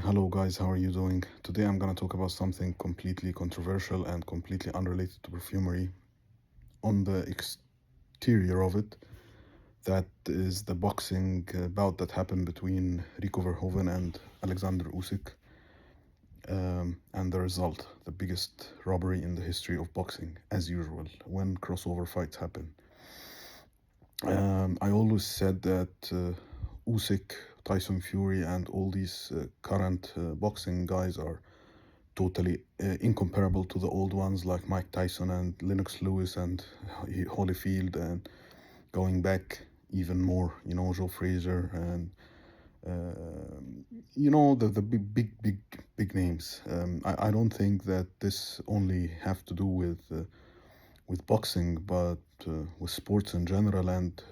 Hello guys, how are you doing? Today I'm gonna talk about something completely controversial and completely unrelated to perfumery. On the exterior of it, that is the boxing bout that happened between Rico Verhoeven and Alexander Usyk. And the result, the biggest robbery in the history of boxing, as usual, when crossover fights happen. I always said that Usyk, Tyson Fury, and all these current boxing guys are totally incomparable to the old ones like Mike Tyson and Lennox Lewis and Holyfield, and going back even more, Joe Frazier and the big names. I don't think that this only have to do with boxing, but with sports in general, and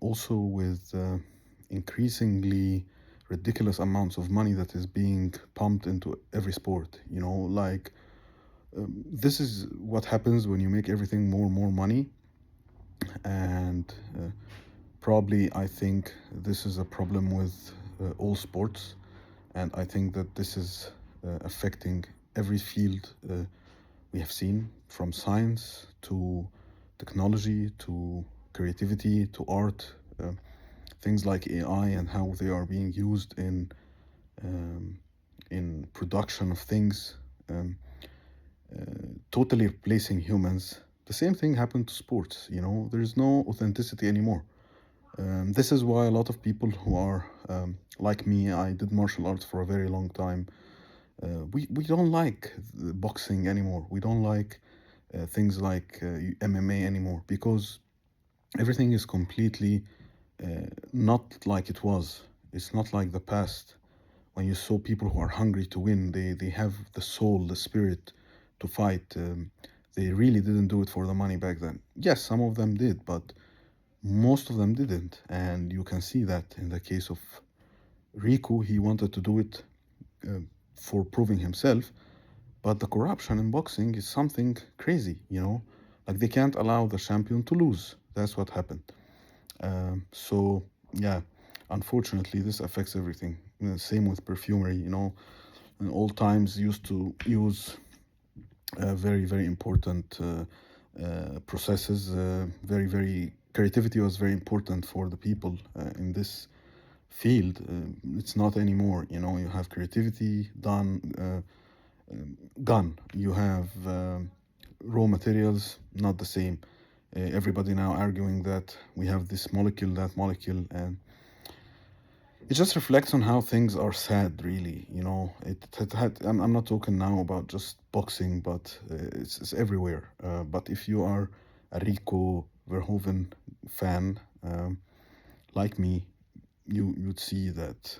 also with increasingly ridiculous amounts of money that is being pumped into every sport. Like this is what happens when you make everything more and more money, and probably I think this is a problem with all sports, and I think that this is affecting every field we have seen, from science to technology to creativity to art, things like AI and how they are being used um, in production of things, um, totally replacing humans. The same thing happened to sports. There's no authenticity anymore. This is why a lot of people who are like me, I did martial arts for a very long time. We don't like the boxing anymore. We don't like things like MMA anymore, because everything is completely not like it was. It's not like the past when you saw people who are hungry to win. They have the soul, the spirit to fight. They really didn't do it for the money back then. Yes, some of them did, but most of them didn't. And you can see that in the case of Rico. He wanted to do it uh, for proving himself, but the corruption in boxing is something crazy. Like, they can't allow the champion to lose. That's what happened. So yeah, unfortunately, this affects everything. Same with perfumery. In old times used to use very important processes. Very creativity was very important for the people in this field. It's not anymore. You have creativity gone. You have raw materials, not the same. Everybody now arguing that we have this molecule, that molecule, and it just reflects on how things are sad, really. It had. I'm not talking now about just boxing, but it's everywhere. But if you are a Rico Verhoeven fan, like me, you'd see that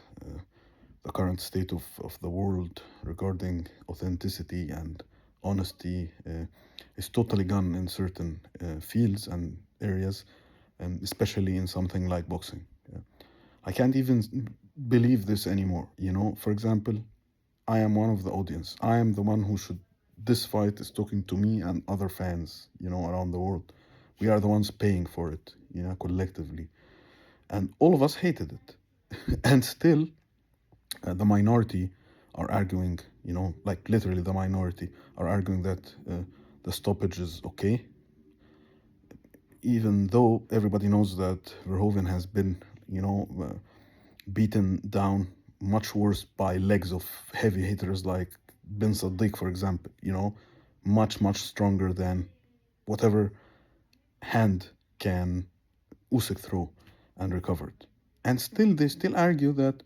the current state of the world regarding authenticity and honesty is totally gone in certain fields and areas, and especially in something like boxing. I can't even believe this anymore. For example, I am one of the audience. I am the one who should. This fight is talking to me and other fans, around the world. We are the ones paying for it, collectively. And all of us hated it. And still, the minority are arguing, like literally the minority are arguing that the stoppage is okay, even though everybody knows that Verhoeven has been, beaten down much worse by legs of heavy hitters like Ben Sadiq, for example, much stronger than whatever hand can Usyk throw and recovered. And still, they still argue that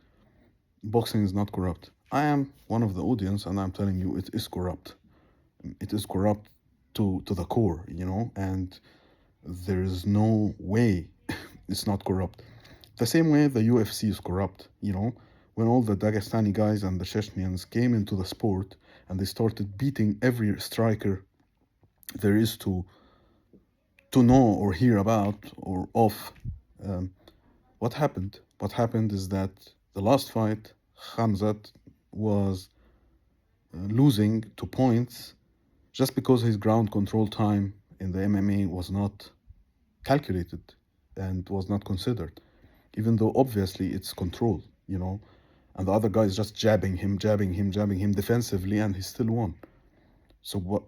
boxing is not corrupt. I am one of the audience, and I'm telling you, it is corrupt. It is corrupt to the core, and there is no way it's not corrupt. The same way the UFC is corrupt, when all the Dagestani guys and the Chechens came into the sport and they started beating every striker there is to know or hear about or of. Um, what happened? What happened is that the last fight, Khamzat was losing to points just because his ground control time in the MMA was not calculated and was not considered, even though obviously it's control, and the other guy is just jabbing him, jabbing him, jabbing him defensively, and he still won. So what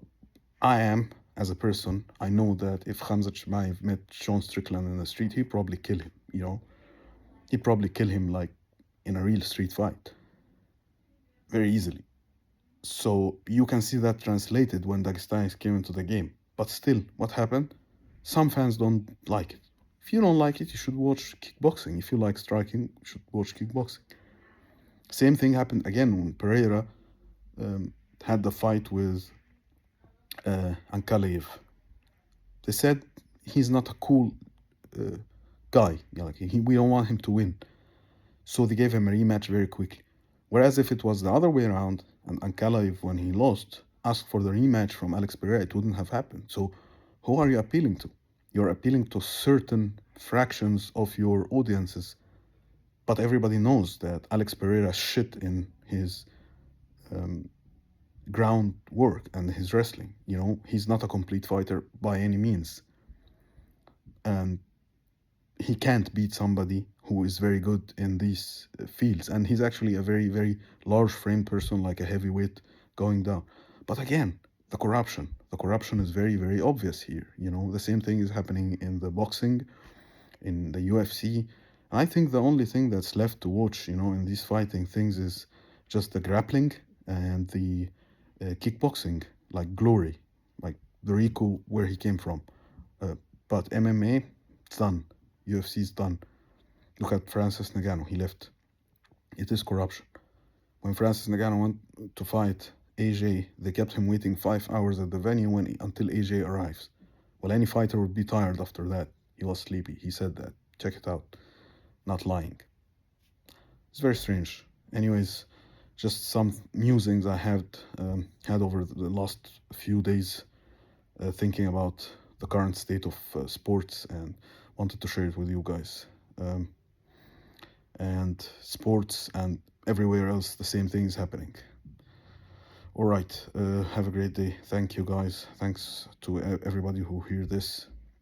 I am as a person, I know that if Khamzat Chimaev met Sean Strickland in the street, he'd probably kill him, you know? He'd probably kill him like in a real street fight, very easily. So you can see that translated when Dagestanis came into the game. But still, what happened? Some fans don't like it. If you don't like it, you should watch kickboxing. If you like striking, you should watch kickboxing. Same thing happened again when Pereira had the fight with Ankalaev. They said he's not a cool guy. Like we don't want him to win. So they gave him a rematch very quickly. Whereas if it was the other way around, and Ankalaev, when he lost, asked for the rematch from Alex Pereira, it wouldn't have happened. So who are you appealing to? You're appealing to certain fractions of your audiences. But everybody knows that Alex Pereira shit in his ground work and his wrestling. You know, he's not a complete fighter by any means. And he can't beat somebody who is very good in these fields. And he's actually a very, very large framed person, like a heavyweight going down. But again, the corruption. The corruption is very, very obvious here. You know, the same thing is happening in the boxing, in the UFC. I think the only thing that's left to watch, you know, in these fighting things is just the grappling and the kickboxing, like Glory, like the Rico where he came from. But MMA, it's done. UFC is done. Look at Francis Ngannou. He left. It is corruption. When Francis Ngannou went to fight AJ, they kept him waiting 5 hours at the venue until AJ arrives. Well, any fighter would be tired after that. He was sleepy. He said that. Check it out. Not lying. It's very strange. Anyways, just some musings I had over the last few days, thinking about the current state of sports, and wanted to share it with you guys. And sports and everywhere else, the same thing is happening. All right, have a great day. Thank you, guys. Thanks to everybody who hear this.